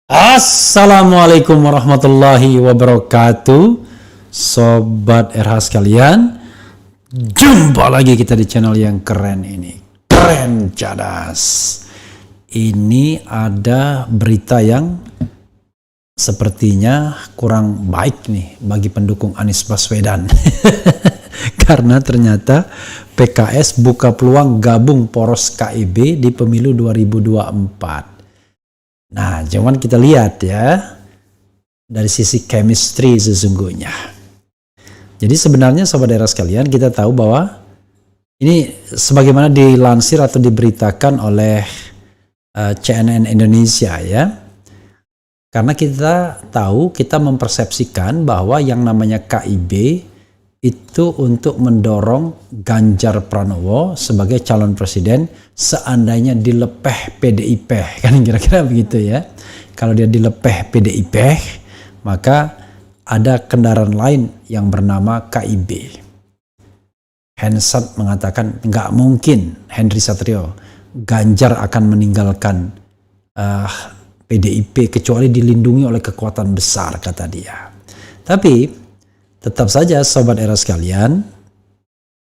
Assalamualaikum warahmatullahi wabarakatuh. Sobat RH sekalian, jumpa lagi kita di channel yang keren ini, Keren Cadas. Ini ada berita yang sepertinya kurang baik nih bagi pendukung Anies Baswedan. Karena ternyata PKS buka peluang gabung poros KIB di pemilu 2024. Nah, cuman kita lihat ya dari sisi chemistry sesungguhnya. Jadi sebenarnya sobat daerah sekalian, kita tahu bahwa ini sebagaimana dilansir atau diberitakan oleh CNN Indonesia ya. Karena kita tahu, kita mempersepsikan bahwa yang namanya KIB itu untuk mendorong Ganjar Pranowo sebagai calon presiden seandainya dilepeh PDIP, kan kira-kira begitu ya. Kalau dia dilepeh PDIP, maka ada kendaraan lain yang bernama KIB. Hensat mengatakan nggak mungkin, Henry Satrio, Ganjar akan meninggalkan PDIP kecuali dilindungi oleh kekuatan besar, kata dia. Tapi tetap saja sobat era sekalian,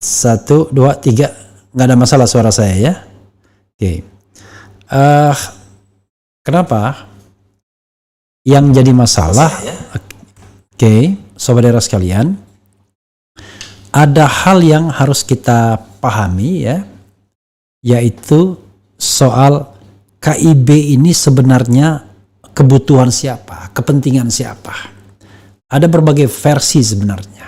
1, 2, 3, nggak ada masalah suara saya ya. Oke. Kenapa? Yang jadi masalah, oke, sobat era sekalian, ada hal yang harus kita pahami ya, yaitu soal KIB ini sebenarnya kebutuhan siapa, kepentingan siapa. Ada berbagai versi sebenarnya.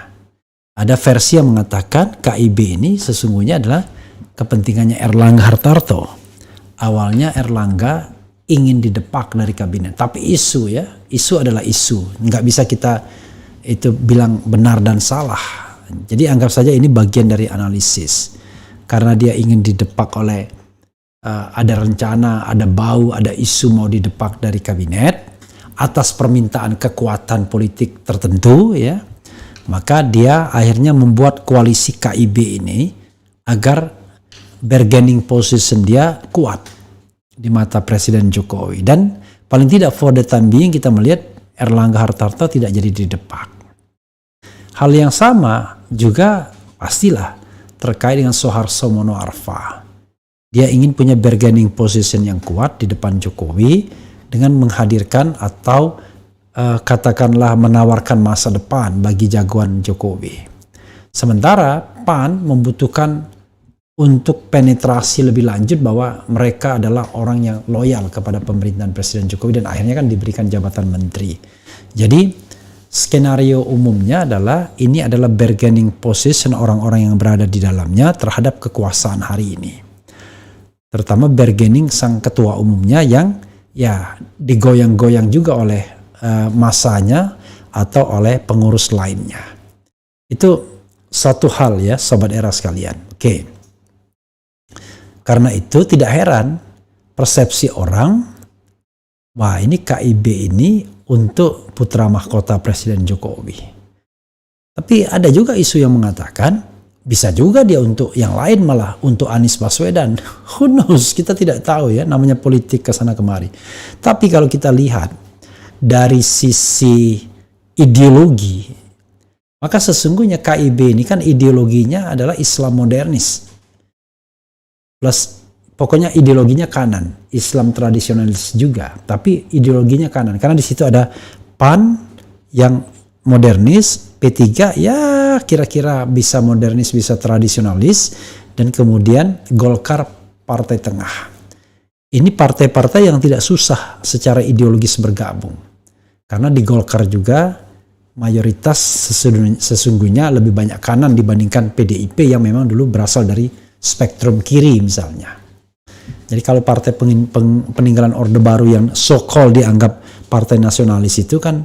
Ada versi yang mengatakan KIB ini sesungguhnya adalah kepentingannya Erlangga Hartarto. Awalnya Erlangga ingin didepak dari kabinet. Tapi isu ya, isu adalah isu. Nggak bisa kita itu bilang benar dan salah. Jadi anggap saja ini bagian dari analisis. Karena dia ingin didepak oleh ada rencana, ada bau, ada isu mau didepak dari kabinet atas permintaan kekuatan politik tertentu ya, maka dia akhirnya membuat koalisi KIB ini agar bargaining position dia kuat di mata Presiden Jokowi. Dan paling tidak for the time being kita melihat Erlangga Hartarto tidak jadi didepak. Hal yang sama juga pastilah terkait dengan Soeharto Mono Arfa. Dia ingin punya bargaining position yang kuat di depan Jokowi dengan menghadirkan atau katakanlah menawarkan masa depan bagi jagoan Jokowi. Sementara PAN membutuhkan untuk penetrasi lebih lanjut bahwa mereka adalah orang yang loyal kepada pemerintahan Presiden Jokowi dan akhirnya kan diberikan jabatan menteri. Jadi skenario umumnya adalah ini adalah bargaining position orang-orang yang berada di dalamnya terhadap kekuasaan hari ini. Terutama bargaining sang ketua umumnya yang ya digoyang-goyang juga oleh masanya atau oleh pengurus lainnya. Itu satu hal ya sobat era sekalian. Oke. Karena itu tidak heran persepsi orang, wah ini KIB ini untuk putra mahkota Presiden Jokowi. Tapi ada juga isu yang mengatakan bisa juga dia untuk yang lain, malah untuk Anies Baswedan. Who knows? Kita tidak tahu ya, namanya politik kesana kemari. Tapi kalau kita lihat dari sisi ideologi, maka sesungguhnya KIB ini kan ideologinya adalah Islam modernis. Plus pokoknya ideologinya kanan, Islam tradisionalis juga, tapi ideologinya kanan. Karena di situ ada PAN yang modernis, P3 ya kira-kira bisa modernis, bisa tradisionalis, dan kemudian Golkar partai tengah. Ini partai-partai yang tidak susah secara ideologis bergabung. Karena di Golkar juga mayoritas sesungguhnya lebih banyak kanan dibandingkan PDIP yang memang dulu berasal dari spektrum kiri misalnya. Jadi kalau partai peninggalan Orde Baru yang so-called dianggap partai nasionalis itu kan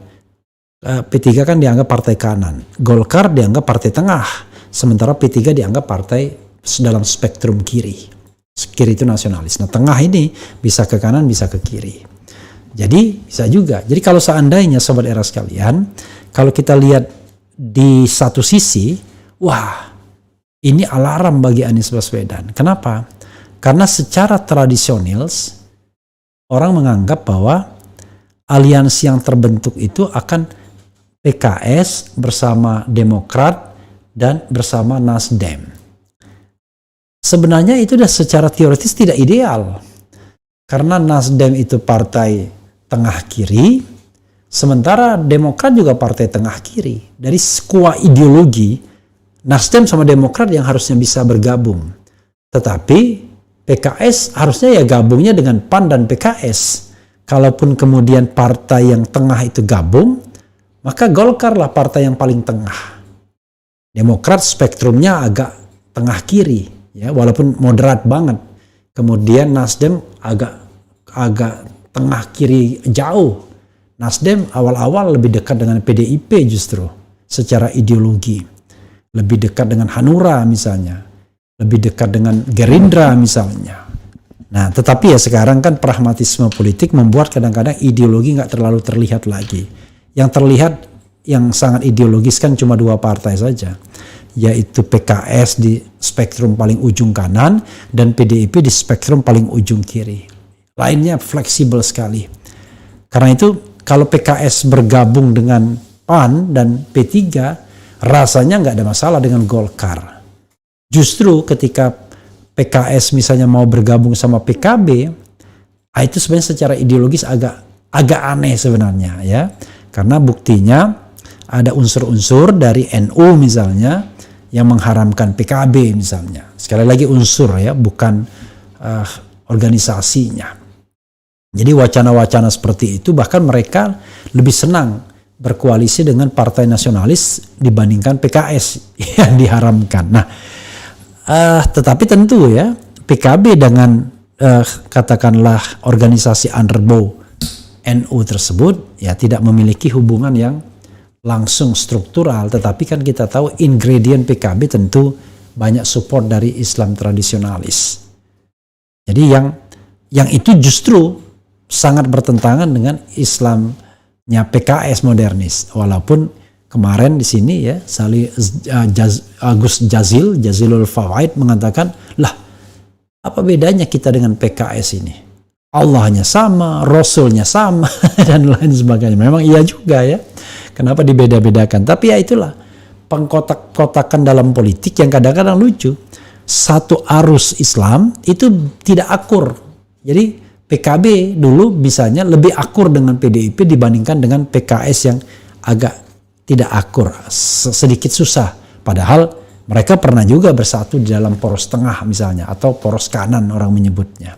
P3 kan dianggap partai kanan, Golkar dianggap partai tengah, sementara P3 dianggap partai dalam spektrum kiri. Kiri itu nasionalis. Nah tengah ini bisa ke kanan, bisa ke kiri. Jadi bisa juga. Jadi kalau seandainya sobat era sekalian, kalau kita lihat di satu sisi, wah ini alarm bagi Anies Baswedan. Kenapa? Karena secara tradisional orang menganggap bahwa aliansi yang terbentuk itu akan PKS bersama Demokrat dan bersama Nasdem. Sebenarnya itu sudah secara teoritis tidak ideal. Karena Nasdem itu partai tengah kiri, sementara Demokrat juga partai tengah kiri. Dari skema ideologi, Nasdem sama Demokrat yang harusnya bisa bergabung. Tetapi PKS harusnya ya gabungnya dengan PAN dan PKS. Kalaupun kemudian partai yang tengah itu gabung, maka Golkar lah partai yang paling tengah. Demokrat spektrumnya agak tengah kiri, ya, walaupun moderat banget. Kemudian Nasdem agak tengah kiri jauh. Nasdem awal-awal lebih dekat dengan PDIP justru secara ideologi. Lebih dekat dengan Hanura misalnya. Lebih dekat dengan Gerindra misalnya. Nah, tetapi ya sekarang kan pragmatisme politik membuat kadang-kadang ideologi nggak terlalu terlihat lagi. Yang terlihat yang sangat ideologis kan cuma dua partai saja, yaitu PKS di spektrum paling ujung kanan dan PDIP di spektrum paling ujung kiri. Lainnya fleksibel sekali. Karena itu kalau PKS bergabung dengan PAN dan P3, rasanya nggak ada masalah dengan Golkar. Justru ketika PKS misalnya mau bergabung sama PKB, itu sebenarnya secara ideologis agak aneh sebenarnya, ya. Karena buktinya ada unsur-unsur dari NU misalnya yang mengharamkan PKB misalnya. Sekali lagi unsur, ya, bukan organisasinya. Jadi wacana-wacana seperti itu bahkan mereka lebih senang berkoalisi dengan partai nasionalis dibandingkan PKS yang diharamkan. Nah, tetapi tentu ya PKB dengan katakanlah organisasi underbow NU tersebut ya tidak memiliki hubungan yang langsung struktural, tetapi kan kita tahu ingredient PKB tentu banyak support dari Islam tradisionalis. Jadi yang itu justru sangat bertentangan dengan Islamnya PKS modernis. Walaupun kemarin di sini ya Agus Jazilul Fawaid mengatakan, lah apa bedanya kita dengan PKS ini? Allahnya sama, Rasulnya sama dan lain sebagainya. Memang iya juga ya. Kenapa dibeda-bedakan? Tapi ya itulah pengkotak-kotakan dalam politik yang kadang-kadang lucu. Satu arus Islam itu tidak akur. Jadi PKB dulu misalnya lebih akur dengan PDIP dibandingkan dengan PKS yang agak tidak akur, sedikit susah. Padahal mereka pernah juga bersatu di dalam poros tengah misalnya, atau poros kanan orang menyebutnya.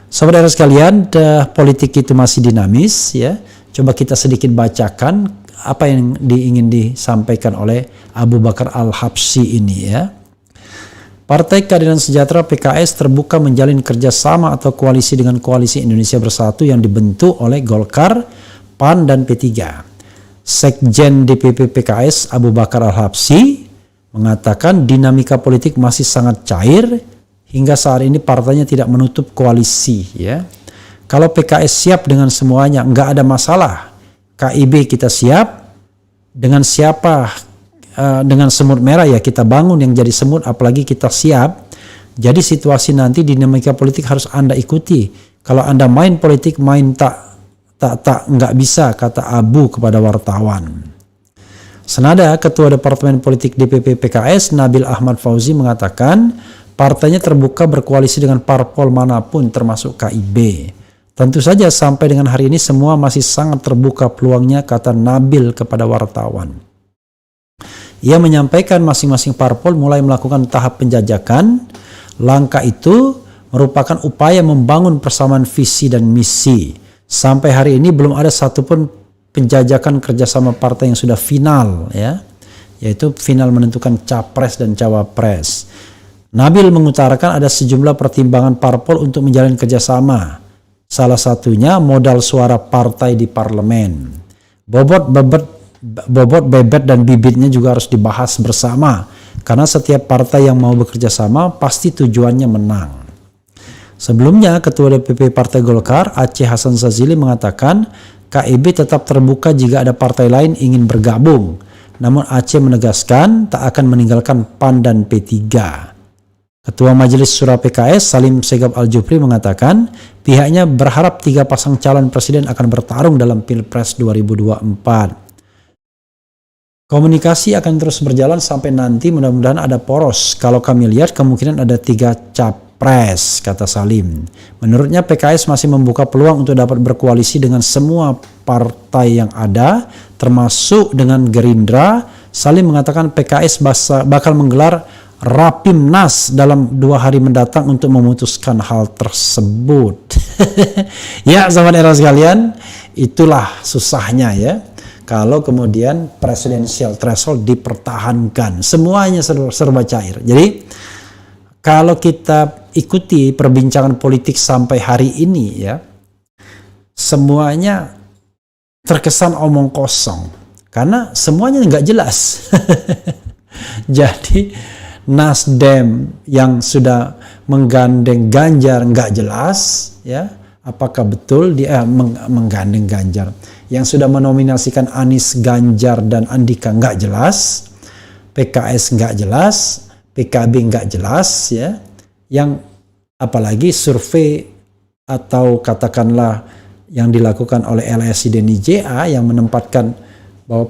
Saudara sekalian, politik itu masih dinamis ya. Coba kita sedikit bacakan apa yang ingin disampaikan oleh Abu Bakar Al-Habsyi ini ya. Partai Keadilan Sejahtera PKS terbuka menjalin kerjasama atau koalisi dengan Koalisi Indonesia Bersatu yang dibentuk oleh Golkar, PAN, dan P3. Sekjen DPP PKS Abu Bakar Al-Habsyi mengatakan dinamika politik masih sangat cair hingga saat ini partainya tidak menutup koalisi ya. Kalau PKS siap dengan semuanya, nggak ada masalah. KIB kita siap, dengan siapa, dengan semut merah ya kita bangun yang jadi semut, apalagi kita siap. Jadi situasi nanti dinamika politik harus Anda ikuti. Kalau Anda main politik, main nggak bisa, kata Abu kepada wartawan. Senada Ketua Departemen Politik DPP PKS Nabil Ahmad Fauzi mengatakan partainya terbuka berkoalisi dengan parpol manapun termasuk KIB. Tentu saja sampai dengan hari ini semua masih sangat terbuka peluangnya, kata Nabil kepada wartawan. Ia menyampaikan masing-masing parpol mulai melakukan tahap penjajakan. Langkah itu merupakan upaya membangun persamaan visi dan misi. Sampai hari ini belum ada satupun penjajakan kerjasama partai yang sudah final ya, yaitu final menentukan capres dan cawapres. Nabil mengutarakan ada sejumlah pertimbangan parpol untuk menjalin kerjasama. Salah satunya modal suara partai di parlemen. Bobot bebet dan bibitnya juga harus dibahas bersama. Karena setiap partai yang mau bekerja sama pasti tujuannya menang. Sebelumnya Ketua DPP Partai Golkar Aceh Hasan Sazili mengatakan KIB tetap terbuka jika ada partai lain ingin bergabung. Namun Aceh menegaskan tak akan meninggalkan PAN dan P3. Ketua Majelis Syura PKS Salim Segaf Al-Jufri mengatakan pihaknya berharap 3 pasang calon presiden akan bertarung dalam Pilpres 2024. Komunikasi akan terus berjalan sampai nanti mudah-mudahan ada poros. Kalau kami lihat kemungkinan ada 3 capres, kata Salim. Menurutnya PKS masih membuka peluang untuk dapat berkoalisi dengan semua partai yang ada, termasuk dengan Gerindra. Salim mengatakan PKS bakal menggelar Rapimnas dalam 2 hari mendatang untuk memutuskan hal tersebut. Ya, sahabat era sekalian, itulah susahnya ya. Kalau kemudian presidensial threshold dipertahankan, semuanya serba cair. Jadi kalau kita ikuti perbincangan politik sampai hari ini ya, semuanya terkesan omong kosong karena semuanya nggak jelas. Jadi Nasdem yang sudah menggandeng Ganjar nggak jelas ya, apakah betul dia menggandeng Ganjar. Yang sudah menominasikan Anies, Ganjar, dan Andika nggak jelas, PKS nggak jelas, PKB nggak jelas ya. Yang apalagi survei atau katakanlah yang dilakukan oleh LSI dan IJA yang menempatkan bahwa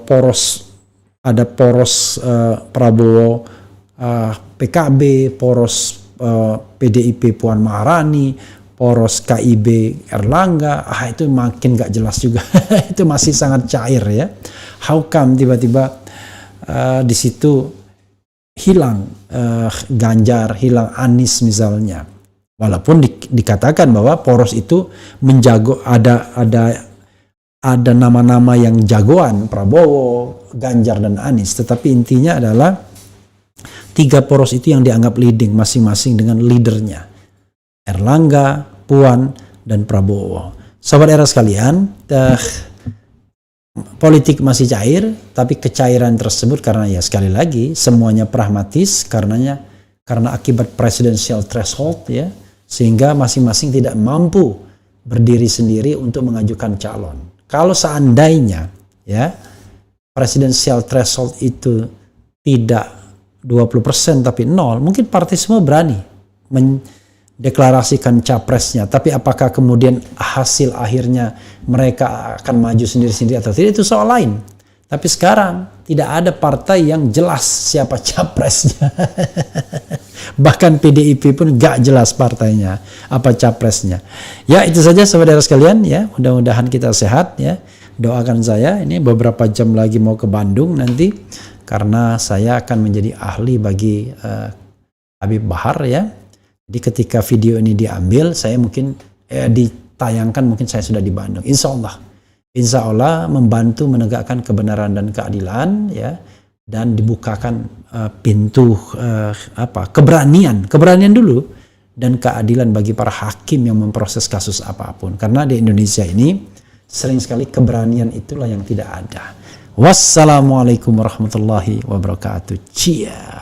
ada poros Prabowo PKB, poros PDIP Puan Maharani, poros KIB Erlangga, itu makin gak jelas juga. Itu masih sangat cair ya. How come tiba-tiba di situ hilang Ganjar, hilang Anies misalnya. Walaupun dikatakan bahwa poros itu menjago, ada nama-nama yang jagoan, Prabowo, Ganjar, dan Anies. Tetapi intinya adalah 3 poros itu yang dianggap leading masing-masing dengan leadernya. Erlangga, Puan, dan Prabowo. Sobat era sekalian, politik masih cair, tapi kecairan tersebut karena ya sekali lagi semuanya pragmatis karena akibat presidensial threshold ya, sehingga masing-masing tidak mampu berdiri sendiri untuk mengajukan calon. Kalau seandainya ya presidensial threshold itu tidak 20% tapi 0, mungkin partai semua berani deklarasikan capresnya, tapi apakah kemudian hasil akhirnya mereka akan maju sendiri-sendiri atau tidak, itu soal lain. Tapi sekarang tidak ada partai yang jelas siapa capresnya. Bahkan PDIP pun gak jelas partainya apa capresnya. Ya, itu saja saudara sekalian ya, mudah-mudahan kita sehat ya. Doakan saya, ini beberapa jam lagi mau ke Bandung nanti karena saya akan menjadi ahli bagi Habib Bahar ya. Jadi ketika video ini diambil, saya mungkin ditayangkan, mungkin saya sudah di Bandung. Insya Allah membantu menegakkan kebenaran dan keadilan ya, dan dibukakan pintu keberanian dulu dan keadilan bagi para hakim yang memproses kasus apapun. Karena di Indonesia ini sering sekali keberanian itulah yang tidak ada. Wassalamualaikum warahmatullahi wabarakatuh. Cia.